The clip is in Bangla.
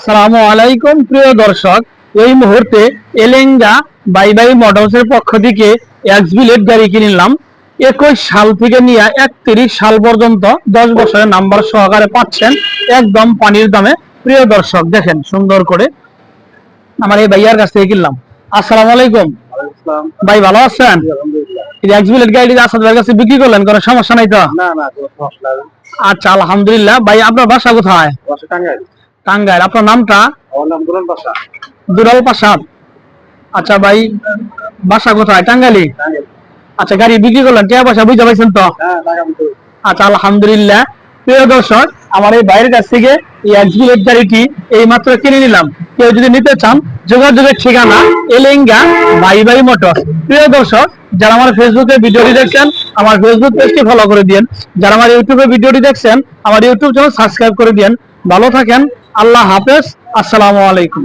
আসসালামু আলাইকুম প্রিয় দর্শক, এই মুহূর্তে এলেঙ্গা বাই বাই মোটরসের পক্ষ থেকে এক্সবিলেট গাড়ি কিনে নিলাম। 21 সাল থেকে নিয়ে 31 সাল পর্যন্ত 10 বছরের নাম্বার সহকারে পাচ্ছেন একদম পানির দামে। প্রিয় দর্শক দেখেন সুন্দর করে আমার এই ভাইয়ার কাছ থেকে কিনলাম। আসসালামু আলাইকুম ভাই, ভালো আছেন? এই এক্সবিলেট গাড়ি আসাদ ভাইয়ের কাছে বিক্রি করলেন, কোনো সমস্যা নাই তো? না না, কোনো সমস্যা নেই। আচ্ছা, আলহামদুলিল্লাহ। ভাই আপনার বাসা কোথায়? বাসা টাঙ্গাইল। টাঙ্গাইল। আপনার নামটা? আমার নাম দুলাল পাশা। দুলাল পাশা। আচ্ছা ভাই, বাসা কোথায়? টাঙ্গাইলে। টাঙ্গাইল। আচ্ছা, গাড়ি বিক্রি করলেন, টাকা পয়সা বুঝতে পারছেন তো? হ্যাঁ, টাকা দিতে হবে। আচ্ছা, আলহামদুলিল্লাহ। প্রিয় দর্শক, আমার এই ভাইয়ের কাছ থেকে এই এক্সবিলেট গাড়িটি এই মাত্র কিনে নিলাম। কেউ যদি নিতে চান, যোগাযোগের ঠিকানা এলেঙ্গা বাই বাই মোটর। প্রিয় দর্শক, যারা আমার ফেসবুকে ভিডিওটি দেখছেন, আমার ফেসবুক পেজটি ফলো করে দিন। যারা আমার ইউটিউবে ভিডিওটি দেখছেন, আমার ইউটিউব চ্যানেল সাবস্ক্রাইব করে দিন। ভালো থাকেন, আল্লাহ হাফেজ, আসসালামু আলাইকুম।